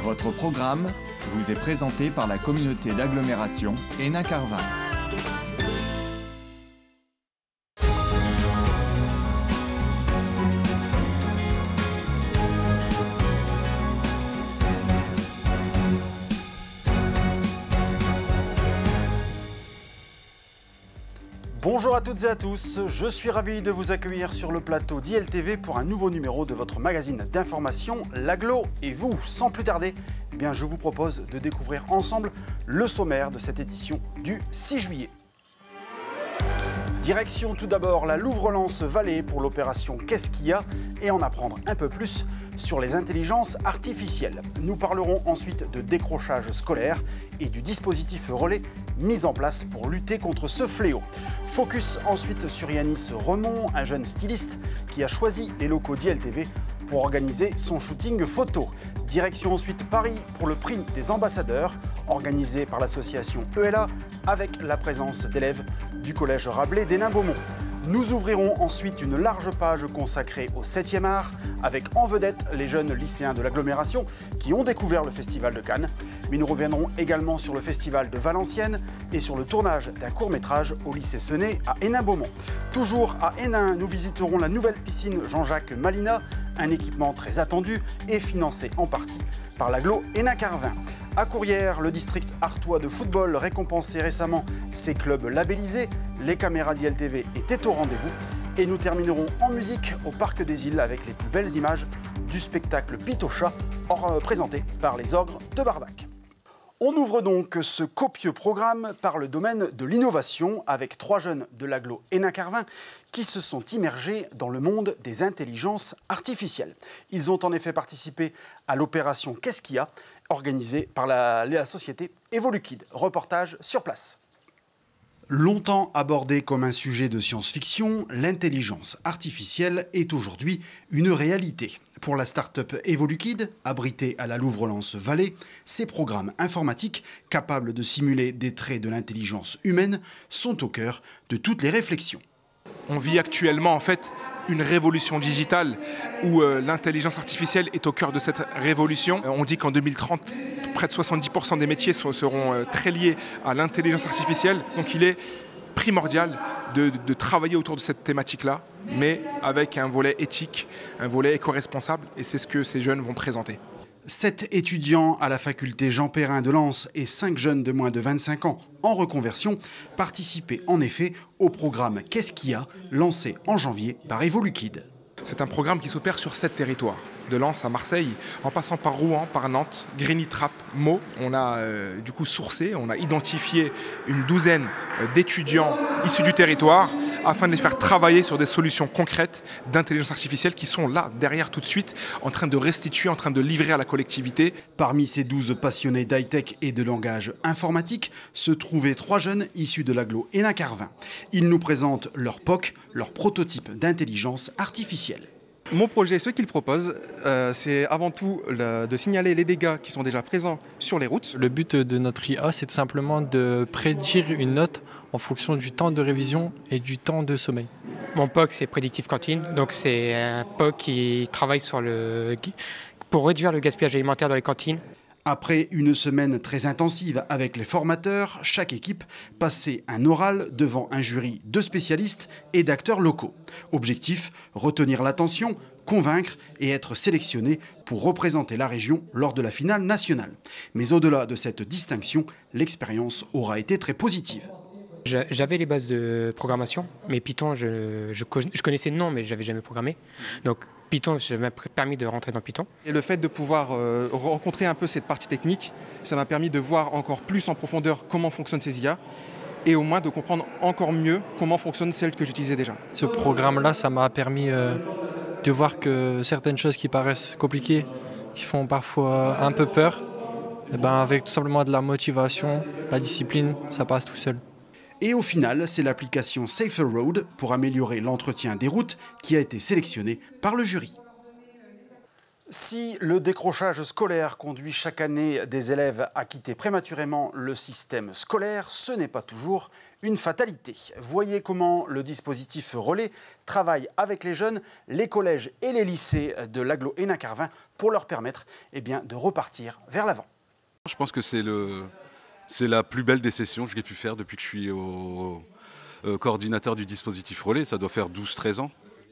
Votre programme vous est présenté par la communauté d'agglomération Hénin-Carvin. Bonjour à toutes et à tous, je suis ravi de vous accueillir sur le plateau d'ILTV pour un nouveau numéro de votre magazine d'information, l'Agglo et vous. Sans plus tarder, je vous propose de découvrir ensemble le sommaire de cette édition du 6 juillet. Direction tout d'abord la Louvre-Lens-Vallée pour l'opération Qu'est-ce qu'il y a et en apprendre un peu plus sur les intelligences artificielles. Nous parlerons ensuite de décrochage scolaire et du dispositif relais mis en place pour lutter contre ce fléau. Focus ensuite sur Yanis Remond, un jeune styliste qui a choisi les locaux d'ILTV pour organiser son shooting photo. Direction ensuite Paris pour le prix des ambassadeurs, organisé par l'association ELA avec la présence d'élèves du collège Rabelais d'Hénin-Beaumont. Nous ouvrirons ensuite une large page consacrée au 7e art, avec en vedette les jeunes lycéens de l'agglomération qui ont découvert le Festival de Cannes. Mais nous reviendrons également sur le Festival de Valenciennes et sur le tournage d'un court-métrage au lycée Senet à Hénin-Beaumont. Toujours à Hénin, nous visiterons la nouvelle piscine Jean-Jacques Malina, un équipement très attendu et financé en partie par l'agglo Hénin-Carvin. À Courrières, le district artois de football récompensait récemment ses clubs labellisés. Les caméras d'ILTV étaient au rendez-vous. Et nous terminerons en musique au Parc des Îles avec les plus belles images du spectacle Pitocha, présenté par les Ogres de Barbac. On ouvre donc ce copieux programme par le domaine de l'innovation avec 3 jeunes de l'agglo Hénin-Carvin qui se sont immergés dans le monde des intelligences artificielles. Ils ont en effet participé à l'opération Qu'est-ce qu'il y a organisée par la société Evolukid. Reportage sur place. Longtemps abordée comme un sujet de science-fiction, l'intelligence artificielle est aujourd'hui une réalité. Pour la start-up Evolukid, abritée à la Louvre-Lens-Vallée, ces programmes informatiques capables de simuler des traits de l'intelligence humaine sont au cœur de toutes les réflexions. On vit actuellement en fait une révolution digitale où l'intelligence artificielle est au cœur de cette révolution. On dit qu'en 2030, près de 70% des métiers seront très liés à l'intelligence artificielle. Donc il est primordial de travailler autour de cette thématique-là, mais avec un volet éthique, un volet éco-responsable, et c'est ce que ces jeunes vont présenter. 7 étudiants à la faculté Jean Perrin de Lens et 5 jeunes de moins de 25 ans en reconversion participaient en effet au programme Qu'est-ce qu'il y a, lancé en janvier par Evolukid. C'est un programme qui s'opère sur 7 territoires, de Lens à Marseille, en passant par Rouen, par Nantes, Grigny-Trappes, Meaux. On a du coup sourcé, on a identifié une douzaine d'étudiants issus du territoire afin de les faire travailler sur des solutions concrètes d'intelligence artificielle qui sont là, derrière tout de suite, en train de restituer, en train de livrer à la collectivité. Parmi ces 12 passionnés d'high-tech et de langage informatique se trouvaient 3 jeunes issus de l'agglo Hénin-Carvin. Ils nous présentent leur POC, leur prototype d'intelligence artificielle. Mon projet, ce qu'il propose, c'est avant tout de signaler les dégâts qui sont déjà présents sur les routes. Le but de notre IA, c'est tout simplement de prédire une note en fonction du temps de révision et du temps de sommeil. Mon POC, c'est Predictive Canteen, donc c'est un POC qui travaille pour réduire le gaspillage alimentaire dans les cantines. Après une semaine très intensive avec les formateurs, chaque équipe passait un oral devant un jury de spécialistes et d'acteurs locaux. Objectif, retenir l'attention, convaincre et être sélectionné pour représenter la région lors de la finale nationale. Mais au-delà de cette distinction, l'expérience aura été très positive. J'avais les bases de programmation, mais Python, je connaissais le nom, mais je n'avais jamais programmé. Donc Python, ça m'a permis de rentrer dans Python. Et le fait de pouvoir rencontrer un peu cette partie technique, ça m'a permis de voir encore plus en profondeur comment fonctionnent ces IA et au moins de comprendre encore mieux comment fonctionnent celles que j'utilisais déjà. Ce programme-là, ça m'a permis de voir que certaines choses qui paraissent compliquées, qui font parfois un peu peur, avec tout simplement de la motivation, la discipline, ça passe tout seul. Et au final, c'est l'application Safer Road pour améliorer l'entretien des routes qui a été sélectionnée par le jury. Si le décrochage scolaire conduit chaque année des élèves à quitter prématurément le système scolaire, ce n'est pas toujours une fatalité. Voyez comment le dispositif Relais travaille avec les jeunes, les collèges et les lycées de l'agglo Hénin-Carvin pour leur permettre de repartir vers l'avant. Je pense que c'est la plus belle des sessions que j'ai pu faire depuis que je suis coordinateur du dispositif Relais. Ça doit faire 12-13 ans.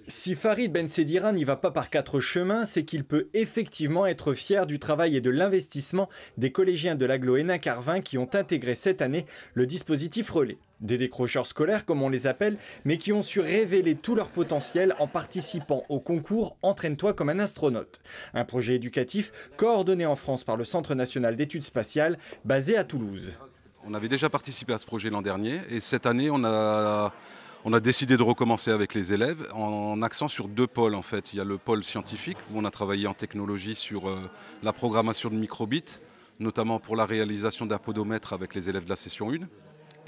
Si Farid Bensedira n'y va pas par 4 chemins, c'est qu'il peut effectivement être fier du travail et de l'investissement des collégiens de l'agglo Hénin-Carvin qui ont intégré cette année le dispositif Relais. Des décrocheurs scolaires comme on les appelle, mais qui ont su révéler tout leur potentiel en participant au concours Entraîne-toi comme un astronaute. Un projet éducatif coordonné en France par le Centre national d'études spatiales basé à Toulouse. On avait déjà participé à ce projet l'an dernier et cette année on a décidé de recommencer avec les élèves en accent sur 2 pôles en fait. Il y a le pôle scientifique où on a travaillé en technologie sur la programmation de microbits, notamment pour la réalisation d'un podomètre avec les élèves de la session 1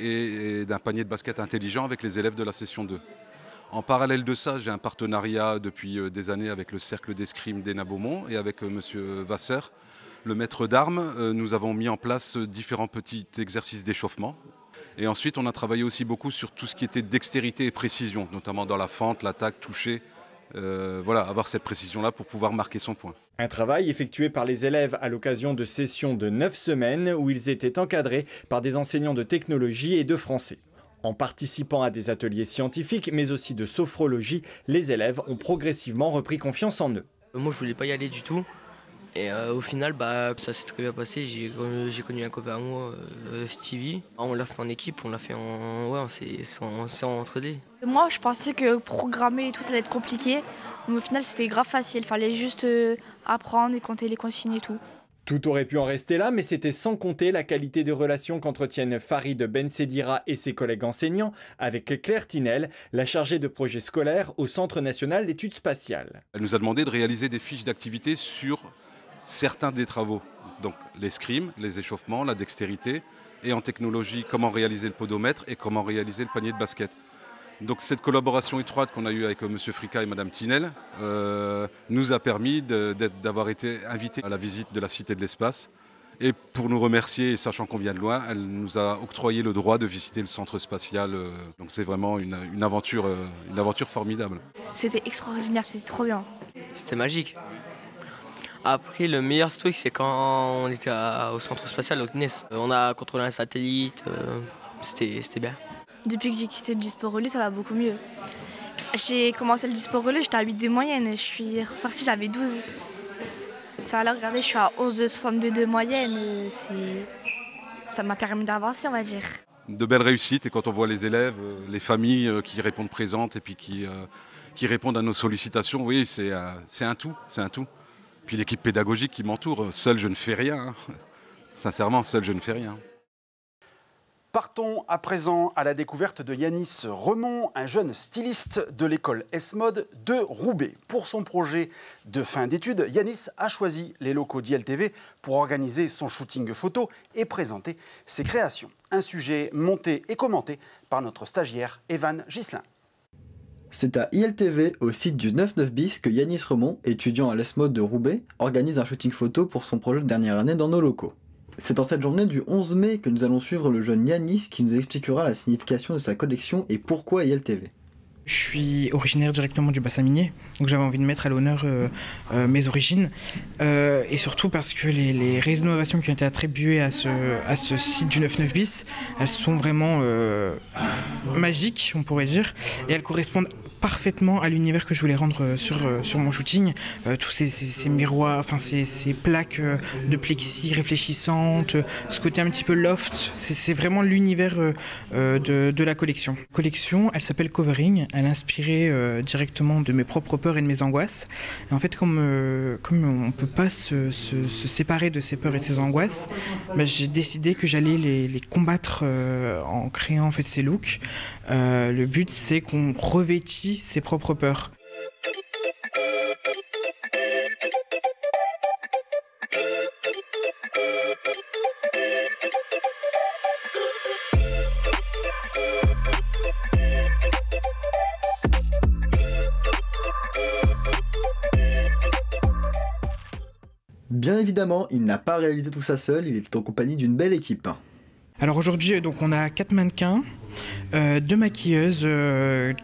et d'un panier de basket intelligent avec les élèves de la session 2. En parallèle de ça, j'ai un partenariat depuis des années avec le cercle d'escrime d'Hénin-Beaumont et avec monsieur Vasseur, le maître d'armes. Nous avons mis en place différents petits exercices d'échauffement. Et ensuite, on a travaillé aussi beaucoup sur tout ce qui était dextérité et précision, notamment dans la fente, l'attaque, toucher. Voilà, avoir cette précision-là pour pouvoir marquer son point. Un travail effectué par les élèves à l'occasion de sessions de 9 semaines où ils étaient encadrés par des enseignants de technologie et de français. En participant à des ateliers scientifiques, mais aussi de sophrologie, les élèves ont progressivement repris confiance en eux. Moi, je voulais pas y aller du tout. Et au final, ça s'est très bien passé. J'ai connu un copain à moi, Stevie. On l'a fait en équipe, on l'a fait c'est en 3D. Moi, je pensais que programmer et tout allait être compliqué. Mais au final, c'était grave facile. Il fallait juste apprendre et compter les consignes et tout. Tout aurait pu en rester là, mais c'était sans compter la qualité de relation qu'entretiennent Farid Bensedira et ses collègues enseignants avec Claire Tinel, la chargée de projet scolaire au Centre national d'études spatiales. Elle nous a demandé de réaliser des fiches d'activité sur certains des travaux. Donc l'escrime, les échauffements, la dextérité et en technologie, comment réaliser le podomètre et comment réaliser le panier de basket. Donc cette collaboration étroite qu'on a eue avec M. Fricka et Mme Tinel nous a permis d'avoir été invités à la visite de la Cité de l'Espace. Et pour nous remercier, sachant qu'on vient de loin, elle nous a octroyé le droit de visiter le centre spatial. Donc c'est vraiment une aventure formidable. C'était extraordinaire, c'était trop bien. C'était magique. Après, le meilleur truc, c'est quand on était au centre spatial, au CNES. On a contrôlé un satellite, c'était bien. Depuis que j'ai quitté le Dispo Relais, ça va beaucoup mieux. J'ai commencé le Dispo Relais, j'étais à 8 de moyenne. Je suis ressortie, j'avais 12. Enfin là, regardez, je suis à 11,62 de moyenne. Ça m'a permis d'avancer, on va dire. De belles réussites, et quand on voit les élèves, les familles qui répondent présentes et puis qui répondent à nos sollicitations, oui, c'est un tout, c'est un tout. Puis l'équipe pédagogique qui m'entoure, seul je ne fais rien. Sincèrement, seul je ne fais rien. Partons à présent à la découverte de Yanis Remond, un jeune styliste de l'école S-Mode de Roubaix. Pour son projet de fin d'études, Yanis a choisi les locaux d'ILTV pour organiser son shooting photo et présenter ses créations. Un sujet monté et commenté par notre stagiaire Evan Ghislain. C'est à ILTV, au site du 99 bis, que Yanis Remond, étudiant à l'S-Mode de Roubaix, organise un shooting photo pour son projet de dernière année dans nos locaux. C'est en cette journée du 11 mai que nous allons suivre le jeune Yanis qui nous expliquera la signification de sa collection et pourquoi ILTV. Je suis originaire directement du bassin minier, donc j'avais envie de mettre à l'honneur mes origines, et surtout parce que les rénovations qui ont été attribuées à ce site du 99 bis, elles sont vraiment magiques, on pourrait dire, et elles correspondent parfaitement à l'univers que je voulais rendre sur mon shooting. Tous ces miroirs, enfin ces plaques de plexi réfléchissantes, ce côté un petit peu loft, c'est vraiment l'univers de la collection. La collection, elle s'appelle Covering. Elle est inspirée directement de mes propres peurs et de mes angoisses. Et en fait, comme on ne peut pas se séparer de ses peurs et de ses angoisses, j'ai décidé que j'allais les combattre en créant en fait ces looks. Le but, c'est qu'on revêtit ses propres peurs. Bien évidemment, il n'a pas réalisé tout ça seul, il est en compagnie d'une belle équipe. Alors aujourd'hui, donc on a 4 mannequins, 2 maquilleuses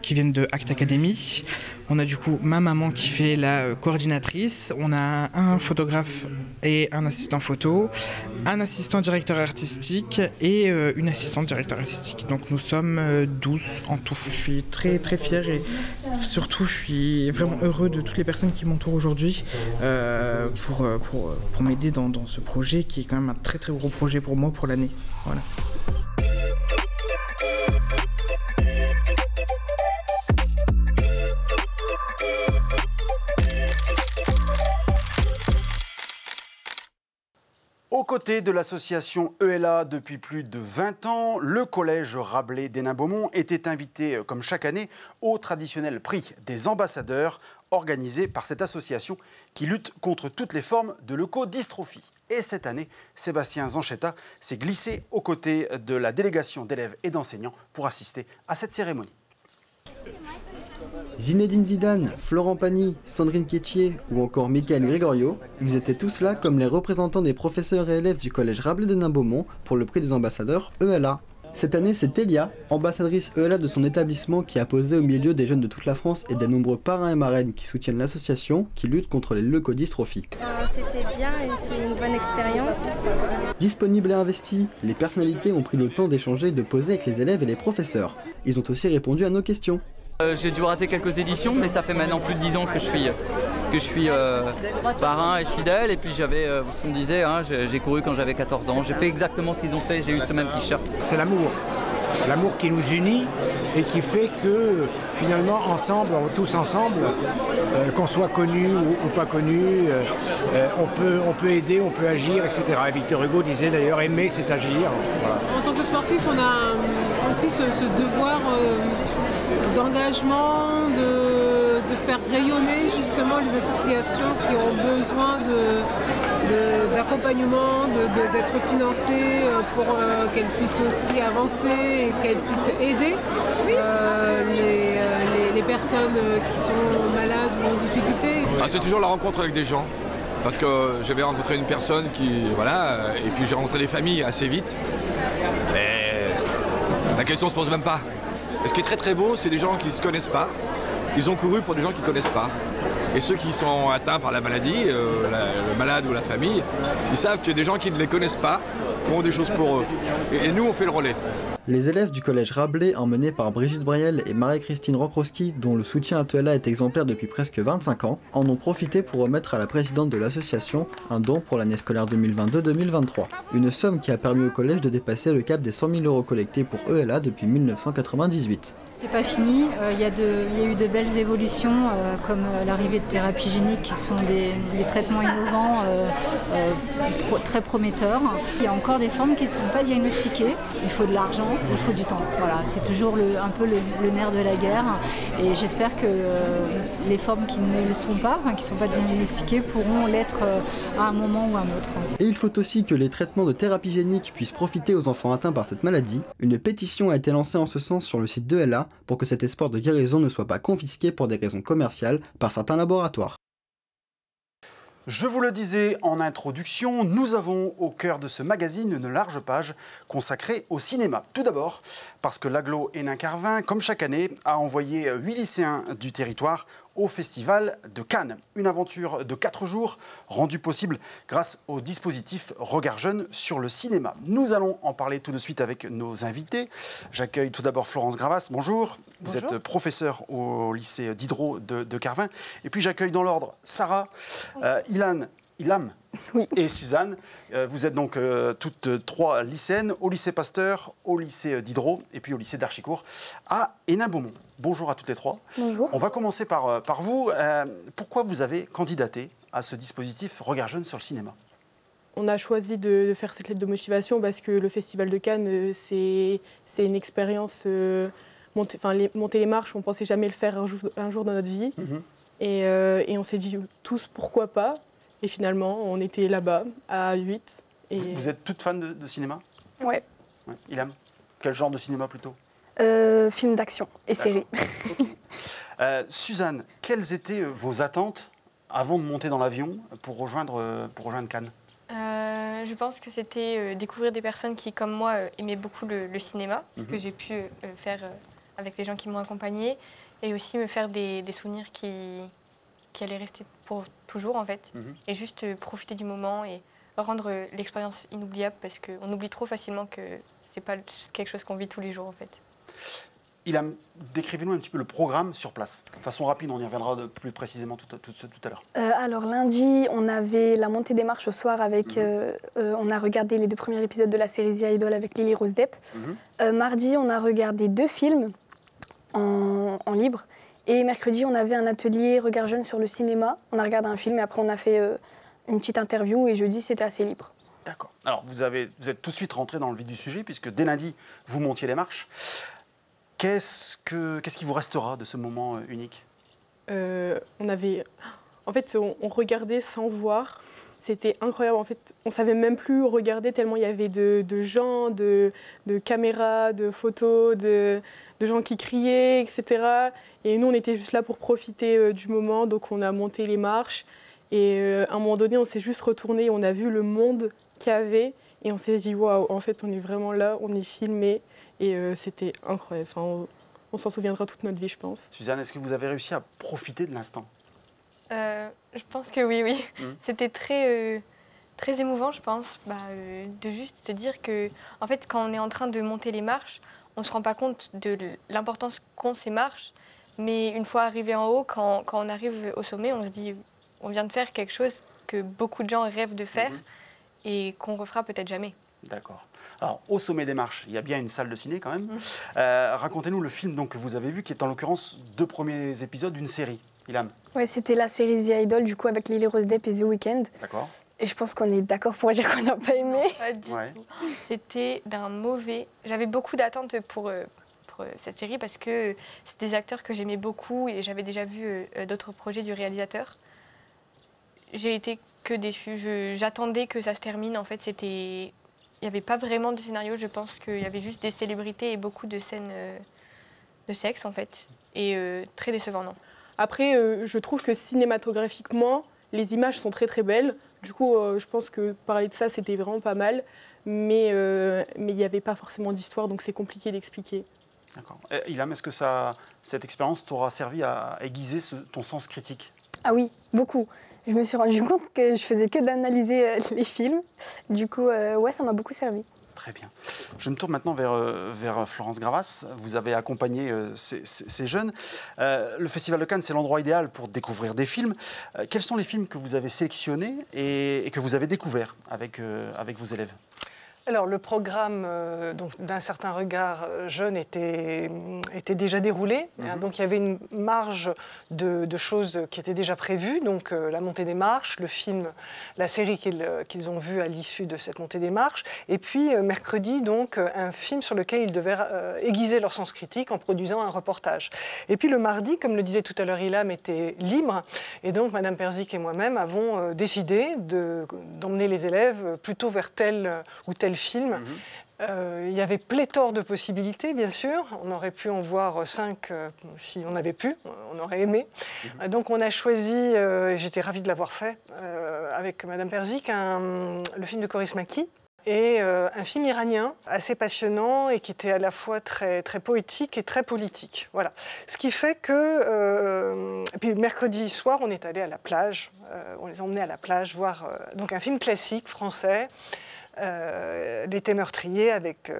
qui viennent de Act Academy. On a du coup ma maman qui fait la coordinatrice. On a un photographe et un assistant photo, un assistant directeur artistique et une assistante directeur artistique. Donc nous sommes 12 en tout. Je suis très très fier et surtout je suis vraiment heureux de toutes les personnes qui m'entourent aujourd'hui pour m'aider dans ce projet qui est quand même un très très gros projet pour moi pour l'année. Voilà. Aux côtés de l'association ELA depuis plus de 20 ans, le collège Rabelais d'Hénin-Beaumont était invité, comme chaque année, au traditionnel prix des ambassadeurs organisé par cette association qui lutte contre toutes les formes de leucodystrophie. Et cette année, Sébastien Zanchetta s'est glissé aux côtés de la délégation d'élèves et d'enseignants pour assister à cette cérémonie. Zinedine Zidane, Florent Pagny, Sandrine Quétier ou encore Michael Gregorio, ils étaient tous là comme les représentants des professeurs et élèves du collège Rabelais d'Hénin-Beaumont pour le prix des ambassadeurs ELA. Cette année, c'est Elia, ambassadrice ELA de son établissement, qui a posé au milieu des jeunes de toute la France et des nombreux parrains et marraines qui soutiennent l'association qui lutte contre les leucodystrophies. C'était bien et c'est une bonne expérience. Disponibles et investis, les personnalités ont pris le temps d'échanger et de poser avec les élèves et les professeurs. Ils ont aussi répondu à nos questions. J'ai dû rater quelques éditions, mais ça fait maintenant plus de 10 ans que je suis parrain et fidèle. Et puis j'avais, ce qu'on disait, hein, j'ai couru quand j'avais 14 ans. J'ai fait exactement ce qu'ils ont fait, j'ai eu ce même t-shirt. C'est l'amour. L'amour qui nous unit et qui fait que finalement, ensemble, tous ensemble, qu'on soit connu ou pas connu, on peut aider, on peut agir, etc. Et Victor Hugo disait d'ailleurs, aimer c'est agir. Voilà. En tant que sportif, on a aussi ce devoir d'engagement, de faire rayonner justement les associations qui ont besoin d'accompagnement, d'être financées pour qu'elles puissent aussi avancer et qu'elles puissent aider les personnes qui sont malades ou en difficulté. C'est toujours la rencontre avec des gens. Parce que j'avais rencontré une personne et puis j'ai rencontré des familles assez vite. Mais la question se pose même pas. Et ce qui est très très beau, c'est des gens qui ne se connaissent pas. Ils ont couru pour des gens qui ne connaissent pas. Et ceux qui sont atteints par la maladie, le malade ou la famille, ils savent que des gens qui ne les connaissent pas font des choses pour eux. Et nous, on fait le relais. Les élèves du collège Rabelais, emmenés par Brigitte Briel et Marie-Christine Rokrowski, dont le soutien à Tuela est exemplaire depuis presque 25 ans, en ont profité pour remettre à la présidente de l'association un don pour l'année scolaire 2022-2023. Une somme qui a permis au collège de dépasser le cap des 100 000 € collectés pour ELA depuis 1998. C'est pas fini, il y a eu de belles évolutions comme l'arrivée de thérapies géniques qui sont des traitements innovants très prometteurs. Il y a encore des formes qui ne sont pas diagnostiquées, il faut de l'argent, il faut du temps. Voilà, c'est toujours un peu le nerf de la guerre et j'espère que les formes qui ne le sont pas, qui ne sont pas diagnostiquées pourront l'être à un moment ou à un autre. Et il faut aussi que les traitements de thérapie génique puissent profiter aux enfants atteints par cette maladie. Une pétition a été lancée en ce sens sur le site d'ELA pour que cet espoir de guérison ne soit pas confisqué pour des raisons commerciales par certains laboratoires. Je vous le disais en introduction, nous avons au cœur de ce magazine une large page consacrée au cinéma. Tout d'abord, parce que l'agglo Hénin-Carvin, comme chaque année, a envoyé 8 lycéens du territoire au Festival de Cannes. Une aventure de 4 jours rendue possible grâce au dispositif Regard Jeune sur le cinéma. Nous allons en parler tout de suite avec nos invités. J'accueille tout d'abord Florence Gravas. Bonjour. Vous êtes professeure au lycée Diderot de Carvin. Et puis j'accueille dans l'ordre Sarah, Ilham et Suzanne. Vous êtes donc toutes trois lycéennes au lycée Pasteur, au lycée Diderot et puis au lycée d'Archicourt à Hénin-Beaumont. Bonjour à toutes les trois. Bonjour. On va commencer par vous. Pourquoi vous avez candidaté à ce dispositif Regard Jeune sur le cinéma ? On a choisi de faire cette lettre de motivation parce que le Festival de Cannes, c'est une expérience... monter les marches, on ne pensait jamais le faire un jour dans notre vie. Et on s'est dit tous pourquoi pas. Et finalement, on était là-bas, à 8. Et... Vous êtes toutes fans de cinéma ? Ouais. Ilham, quel genre de cinéma plutôt ? Film d'action et série. Suzanne, quelles étaient vos attentes avant de monter dans l'avion pour rejoindre Cannes? Je pense que c'était découvrir des personnes qui, comme moi, aimaient beaucoup le cinéma, ce que j'ai pu faire avec les gens qui m'ont accompagnée, et aussi me faire des souvenirs qui allaient rester pour toujours, en fait, et juste profiter du moment et rendre l'expérience inoubliable, parce qu'on oublie trop facilement que c'est pas quelque chose qu'on vit tous les jours, en fait. Décrivez-nous un petit peu le programme sur place. De façon rapide, on y reviendra plus précisément tout à l'heure. Alors lundi, on avait la montée des marches au soir avec... on a regardé les 2 premiers épisodes de la série The Idol avec Lily Rose Depp. Mardi, on a regardé 2 films en libre. Et mercredi, on avait un atelier Regard Jeune sur le cinéma. On a regardé un film et après on a fait une petite interview. Et jeudi, c'était assez libre. D'accord. Alors vous êtes tout de suite rentré dans le vif du sujet puisque dès lundi, vous montiez les marches. Qu'est-ce qui vous restera de ce moment unique? En fait, on regardait sans voir. C'était incroyable. En fait, on ne savait même plus regarder tellement il y avait de gens, de caméras, de photos, de gens qui criaient, etc. Et nous, on était juste là pour profiter du moment. Donc, on a monté les marches. Et à un moment donné, on s'est juste retourné. On a vu le monde qu'il y avait. Et on s'est dit, waouh, en fait, on est vraiment là, on est filmé. Et c'était incroyable. Enfin, on s'en souviendra toute notre vie, je pense. Suzanne, est-ce que vous avez réussi à profiter de l'instant? Je pense que oui. C'était très émouvant, je pense, de juste se dire que, en fait, quand on est en train de monter les marches, on ne se rend pas compte de l'importance qu'ont ces marches. Mais une fois arrivé en haut, quand on arrive au sommet, on se dit, on vient de faire quelque chose que beaucoup de gens rêvent de faire et qu'on refera peut-être jamais. D'accord. Alors, au sommet des marches, il y a bien une salle de ciné quand même. Racontez-nous le film donc, que vous avez vu, qui est en l'occurrence 2 premiers épisodes d'une série. Ilham. Ouais, c'était la série The Idol, du coup, avec Lily Rose Depp et The Weeknd. D'accord. Et je pense qu'on est d'accord pour dire qu'on n'a pas aimé. Pas du tout. C'était d'un mauvais... J'avais beaucoup d'attentes pour cette série parce que c'est des acteurs que j'aimais beaucoup et j'avais déjà vu d'autres projets du réalisateur. J'ai été que déçue. J'attendais que ça se termine. En fait, c'était... Il n'y avait pas vraiment de scénario, je pense qu'il y avait juste des célébrités et beaucoup de scènes de sexe, en fait. Et très décevant, non. Après, je trouve que cinématographiquement, les images sont très très belles. Du coup, je pense que parler de ça, c'était vraiment pas mal. Mais il n'y avait pas forcément d'histoire, donc c'est compliqué d'expliquer. D'accord. Ilham, est-ce que cette expérience t'aura servi à aiguiser ton sens critique? Ah oui, beaucoup. Je me suis rendu compte que je faisais que d'analyser les films. Du coup, ouais, ça m'a beaucoup servi. Très bien. Je me tourne maintenant vers Florence Gravas. Vous avez accompagné ces jeunes. Le Festival de Cannes, c'est l'endroit idéal pour découvrir des films. Quels sont les films que vous avez sélectionnés et que vous avez découverts avec vos élèves? Alors, le programme d'un certain regard jeune était déjà déroulé. Donc, il y avait une marge de choses qui étaient déjà prévues. Donc, la montée des marches, le film, la série qu'ils ont vue à l'issue de cette montée des marches. Et puis, mercredi, donc, un film sur lequel ils devaient aiguiser leur sens critique en produisant un reportage. Et puis, le mardi, comme le disait tout à l'heure Ilham, était libre. Et donc, Madame Perzik et moi-même avons décidé d'emmener les élèves plutôt vers tel ou tel film. Il y avait pléthore de possibilités, bien sûr. On aurait pu en voir 5 si on avait pu, on aurait aimé. Donc on a choisi, et j'étais ravie de l'avoir fait, avec Madame Perzik, le film de Coris Maki, et un film iranien assez passionnant et qui était à la fois très, très poétique et très politique. Voilà. Ce qui fait que... et puis mercredi soir, on est allé à la plage, on les a emmenés à la plage voir donc un film classique français, L'été meurtrier avec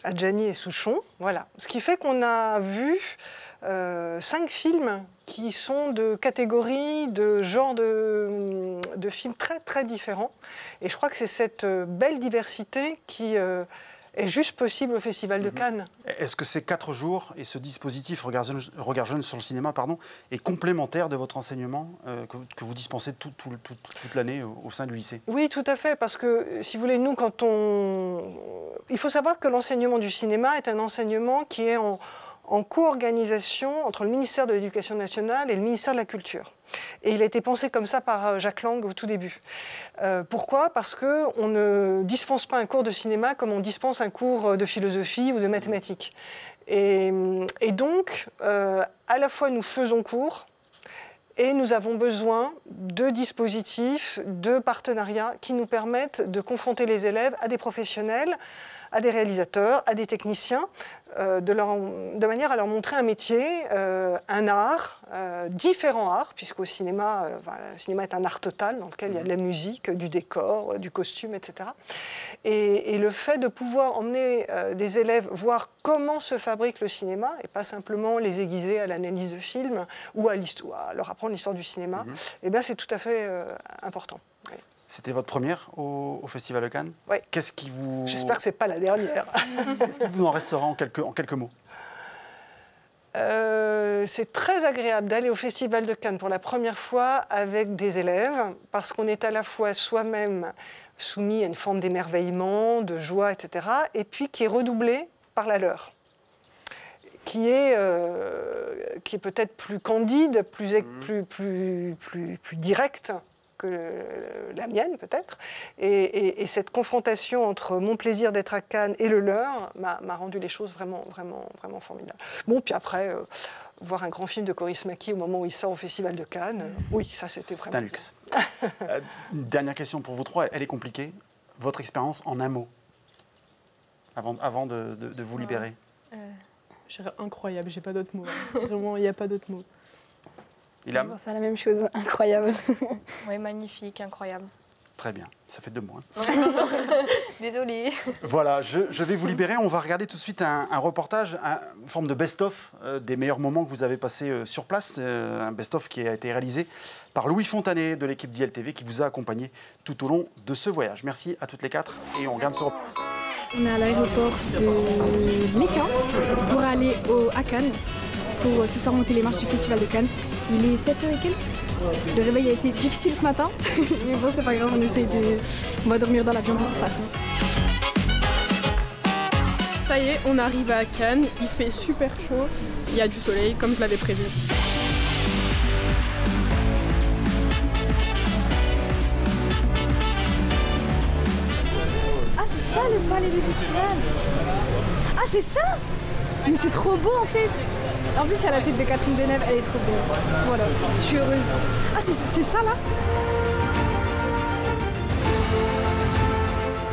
Adjani et Souchon. Voilà. Ce qui fait qu'on a vu 5 films qui sont de catégories, de genres de films très très différents. Et je crois que c'est cette belle diversité qui est juste possible au Festival de Cannes. Est-ce que ces 4 jours et ce dispositif Regard Jeune sur le cinéma est complémentaire de votre enseignement que vous dispensez toute l'année au sein du lycée? Oui, tout à fait, parce que, si vous voulez, nous, il faut savoir que l'enseignement du cinéma est un enseignement qui est en co-organisation entre le ministère de l'Éducation nationale et le ministère de la Culture. Et il a été pensé comme ça par Jacques Lang au tout début. Pourquoi? Parce qu'on ne dispense pas un cours de cinéma comme on dispense un cours de philosophie ou de mathématiques. Et donc, à la fois nous faisons cours, Et nous avons besoin de dispositifs, de partenariats qui nous permettent de confronter les élèves à des professionnels, à des réalisateurs, à des techniciens, de manière à leur montrer un métier, un art, différents arts, puisqu'au cinéma, le cinéma est un art total dans lequel il y a de la musique, du décor, du costume, etc. Et le fait de pouvoir emmener des élèves voir comment se fabrique le cinéma, et pas simplement les aiguiser à l'analyse de films ou à leur apprendre l'histoire du cinéma, eh bien, c'est tout à fait important. Oui. C'était votre première au Festival de Cannes? Oui. Qu'est-ce qui vous... J'espère que ce n'est pas la dernière. Qu'est-ce qui vous en restera en quelques mots? C'est très agréable d'aller au Festival de Cannes pour la première fois avec des élèves, parce qu'on est à la fois soi-même soumis à une forme d'émerveillement, de joie, etc., et puis qui est redoublée par la leur, qui est peut-être plus candide, plus directe que la mienne peut-être, et cette confrontation entre mon plaisir d'être à Cannes et le leur m'a rendu les choses vraiment formidables. Bon, puis après, voir un grand film de Coris Maki au moment où il sort au Festival de Cannes, oui, ça c'était vraiment... C'est un luxe. Une dernière question pour vous trois, elle est compliquée. Votre expérience en un mot, avant de vous libérer. Je dirais incroyable, j'ai pas d'autres mots. Vraiment, il n'y a pas d'autres mots. Ilham ? C'est la même chose, incroyable. Oui, magnifique, incroyable. Très bien, ça fait 2 mots. Désolée. Voilà, je vais vous libérer. On va regarder tout de suite un reportage, une forme de best-of des meilleurs moments que vous avez passés sur place. Un best-of qui a été réalisé par Louis Fontanet de l'équipe d'ILTV qui vous a accompagné tout au long de ce voyage. Merci à toutes les 4 et on regarde ce reportage. On est à l'aéroport de Léquin pour aller à Cannes, pour ce soir monter les marches du Festival de Cannes. Il est 7h et quelques. Le réveil a été difficile ce matin, mais bon, c'est pas grave, on va dormir dans l'avion de toute façon. Ça y est, on arrive à Cannes, il fait super chaud, il y a du soleil comme je l'avais prévu. Ah, c'est ça le palais des festivals! Ah, c'est ça! Mais c'est trop beau en fait! En plus, il y a la tête de Catherine Deneuve, elle est trop belle. Voilà, je suis heureuse. Ah, c'est ça là?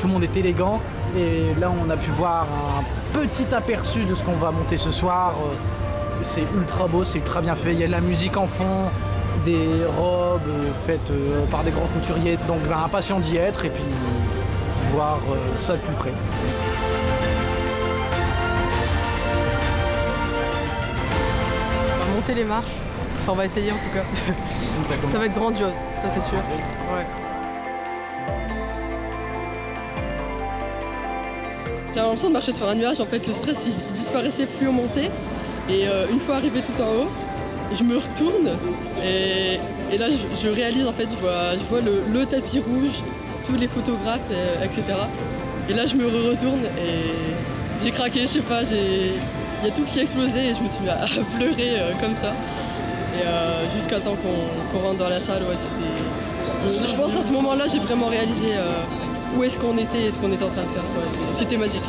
Tout le monde est élégant et là on a pu voir un petit aperçu de ce qu'on va monter ce soir. C'est ultra beau, c'est ultra bien fait. Il y a de la musique en fond, des robes faites par des grands couturiers. Donc impatient d'y être et puis voir ça de plus près. Monter les marches, enfin, on va essayer en tout cas. Ça va être grandiose, ça c'est sûr. Ouais. J'avais l'impression de marcher sur un nuage, en fait le stress il disparaissait plus on montait. Et une fois arrivé tout en haut, je me retourne et là je réalise en fait, je vois le tapis rouge, tous les photographes, etc. Et là je me retourne et j'ai craqué, je sais pas, il y a tout qui a explosé et je me suis mis à pleurer comme ça. Et jusqu'à temps qu'on rentre dans la salle, ouais, c'était... Je pense à ce moment-là, j'ai vraiment réalisé où est-ce qu'on était et ce qu'on était en train de faire. Ouais, c'était magique.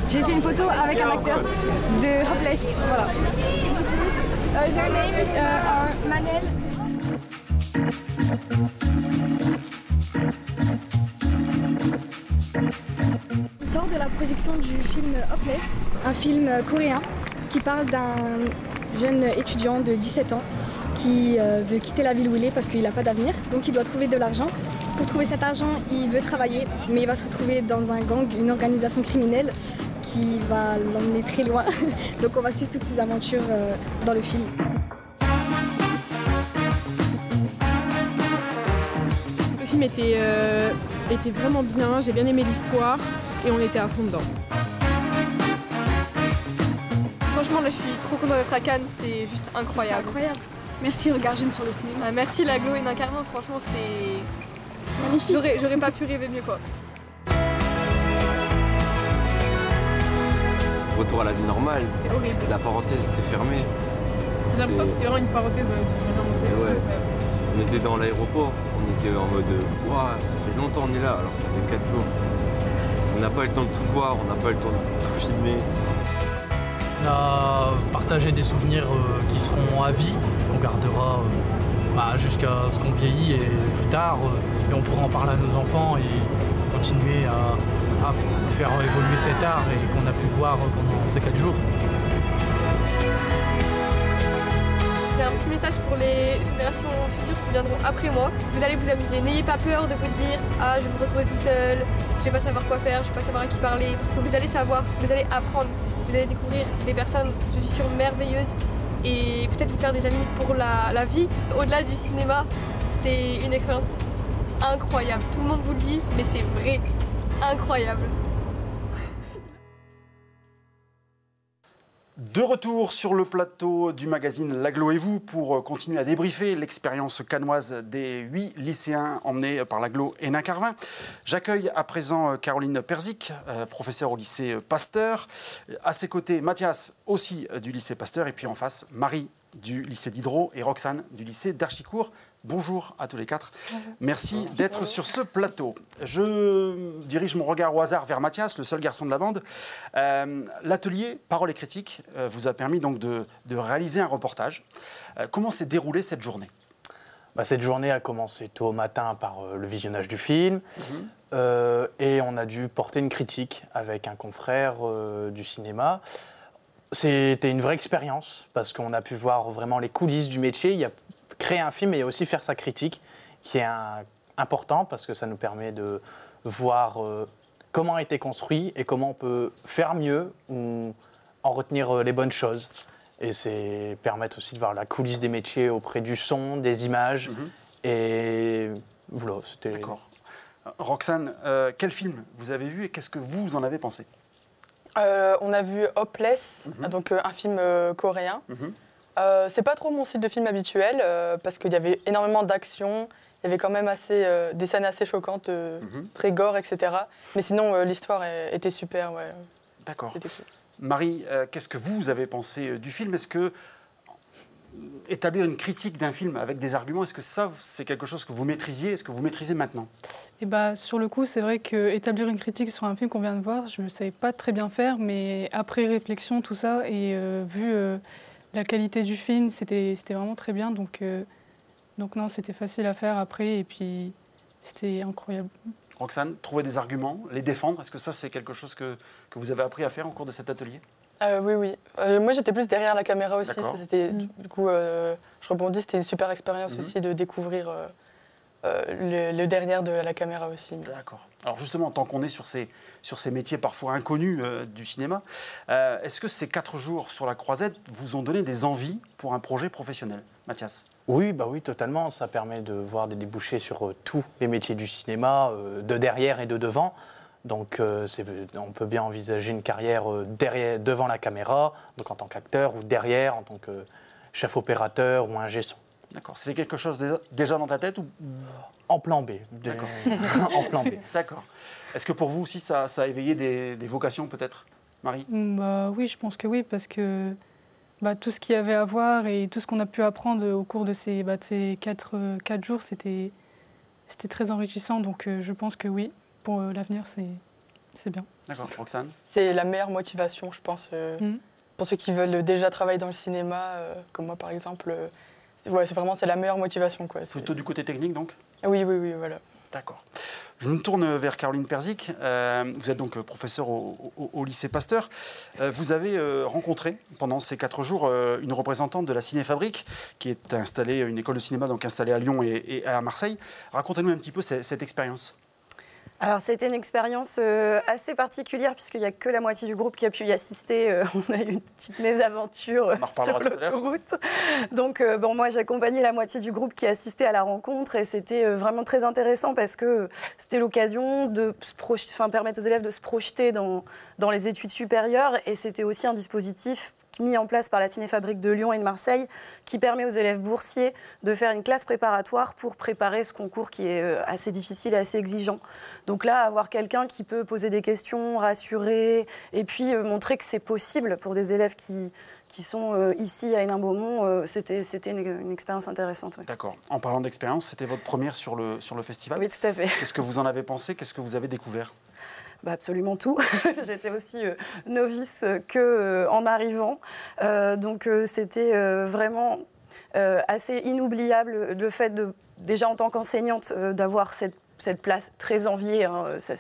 J'ai fait une photo avec un acteur de Hopeless. Voilà. Their name are Manel. Sort de la projection du film Hopeless, un film coréen qui parle d'un jeune étudiant de 17 ans qui veut quitter la ville où il est parce qu'il n'a pas d'avenir, donc il doit trouver de l'argent. Pour trouver cet argent, il veut travailler, mais il va se retrouver dans un gang, une organisation criminelle qui va l'emmener très loin. Donc on va suivre toutes ses aventures dans le film. Le film était vraiment bien, j'ai bien aimé l'histoire et on était à fond dedans. Franchement, là je suis trop contente d'être à Cannes, c'est juste incroyable. C'est incroyable. Merci Regard Jeune sur le cinéma. Merci l'Aglo et Nacarvin, franchement c'est magnifique. J'aurais pas pu rêver mieux quoi. Retour à la vie normale. C'est horrible. La parenthèse s'est fermée. J'ai l'impression que c'était vraiment une parenthèse. Ouais. On était dans l'aéroport, on était en mode waouh, ça fait longtemps on est là, alors ça fait 4 jours. On n'a pas le temps de tout voir, on n'a pas le temps de tout filmer. On a partagé des souvenirs qui seront à vie, qu'on gardera jusqu'à ce qu'on vieillit et plus tard, et on pourra en parler à nos enfants et continuer à faire évoluer cet art et qu'on a pu voir pendant ces 4 jours. J'ai un petit message pour les générations futures qui viendront après moi. Vous allez vous amuser, n'ayez pas peur de vous dire « Ah, je vais me retrouver tout seul, je vais pas savoir quoi faire, je vais pas savoir à qui parler », parce que vous allez savoir, vous allez apprendre, vous allez découvrir des personnes, je suis sûre, merveilleuses, et peut-être vous faire des amis pour la vie. Au-delà du cinéma, c'est une expérience incroyable. Tout le monde vous le dit, mais c'est vrai, incroyable. De retour sur le plateau du magazine L'Agglo et vous pour continuer à débriefer l'expérience cannoise des 8 lycéens emmenés par l'Agglo Hénin-Carvin. J'accueille à présent Caroline Perzic, professeure au lycée Pasteur. À ses côtés, Mathias, aussi du lycée Pasteur. Et puis en face, Marie du lycée Diderot et Roxane du lycée d'Archicourt. Bonjour à tous les 4. Merci d'être sur ce plateau. Je dirige mon regard au hasard vers Mathias, le seul garçon de la bande. L'atelier Parole et critique vous a permis donc de réaliser un reportage. Comment s'est déroulée cette journée ? Cette journée a commencé tôt au matin par le visionnage du film. Et on a dû porter une critique avec un confrère du cinéma. C'était une vraie expérience parce qu'on a pu voir vraiment les coulisses du métier. Il y a créer un film et aussi faire sa critique, qui est important parce que ça nous permet de voir comment a été construit et comment on peut faire mieux ou en retenir les bonnes choses. Et c'est permettre aussi de voir la coulisse des métiers auprès du son, des images. Et voilà, c'était... D'accord. Roxane, quel film vous avez vu et qu'est-ce que vous en avez pensé ? On a vu Hopeless, donc un film coréen. C'est pas trop mon style de film habituel parce qu'il y avait énormément d'action, il y avait quand même des scènes assez choquantes, très gore, etc. Mais sinon, l'histoire était super. Ouais. D'accord. Marie, qu'est-ce que vous avez pensé du film ? Est-ce que établir une critique d'un film avec des arguments, est-ce que ça, c'est quelque chose que vous maîtrisiez ? Est-ce que vous maîtrisez maintenant ? Sur le coup, c'est vrai qu'établir une critique sur un film qu'on vient de voir, je ne savais pas très bien faire, mais après réflexion, tout ça, et vu la qualité du film, c'était vraiment très bien. Donc non, c'était facile à faire après, et puis c'était incroyable. Roxane, trouver des arguments, les défendre, est-ce que ça, c'est quelque chose que vous avez appris à faire au cours de cet atelier ? Oui. Moi, j'étais plus derrière la caméra aussi. Du coup, je rebondis, c'était une super expérience aussi de découvrir le derrière de la caméra aussi. D'accord. Alors justement, tant qu'on est sur ces métiers parfois inconnus du cinéma, est-ce que ces 4 jours sur la Croisette vous ont donné des envies pour un projet professionnel ? Mathias ? Oui, totalement. Ça permet de voir des débouchés sur tous les métiers du cinéma, de derrière et de devant. Donc on peut bien envisager une carrière devant la caméra, donc en tant qu'acteur, ou derrière en tant que chef opérateur ou ingé son. D'accord. C'était quelque chose déjà dans ta tête ou... En plan B. D'accord. En plan B. D'accord. Est-ce que pour vous aussi, ça a éveillé des vocations peut-être, Marie ? Oui, je pense que oui, parce que tout ce qu'il y avait à voir et tout ce qu'on a pu apprendre au cours de ces 4 jours, c'était très enrichissant. Donc je pense que oui, pour l'avenir, c'est bien. D'accord. Roxane ? C'est la meilleure motivation, je pense, pour ceux qui veulent déjà travailler dans le cinéma, comme moi par exemple. C'est la meilleure motivation. Plutôt du côté technique donc ? Oui, voilà. D'accord. Je me tourne vers Caroline Perzic. Vous êtes donc professeure au lycée Pasteur. Vous avez rencontré pendant ces 4 jours une représentante de la Cinéfabrique qui est installée, une école de cinéma donc installée à Lyon et à Marseille. Racontez-nous un petit peu cette expérience. Alors, c'était une expérience assez particulière puisqu'il n'y a que la moitié du groupe qui a pu y assister. On a eu une petite mésaventure sur l'autoroute. Donc, moi, j'ai accompagné la moitié du groupe qui assistait à la rencontre et c'était vraiment très intéressant parce que c'était l'occasion de permettre aux élèves de se projeter dans les études supérieures et c'était aussi un dispositif mis en place par la Cinéfabrique de Lyon et de Marseille qui permet aux élèves boursiers de faire une classe préparatoire pour préparer ce concours qui est assez difficile et assez exigeant. Donc là, avoir quelqu'un qui peut poser des questions, rassurer et puis montrer que c'est possible pour des élèves qui sont ici à Hénin-Beaumont, c'était une expérience intéressante. Oui. D'accord. En parlant d'expérience, c'était votre première sur le festival. Oui, tout à fait. Qu'est-ce que vous en avez pensé ? Qu'est-ce que vous avez découvert ? absolument tout. J'étais aussi novice qu'en arrivant. Donc c'était vraiment assez inoubliable le fait déjà en tant qu'enseignante d'avoir cette place très enviée, hein, ça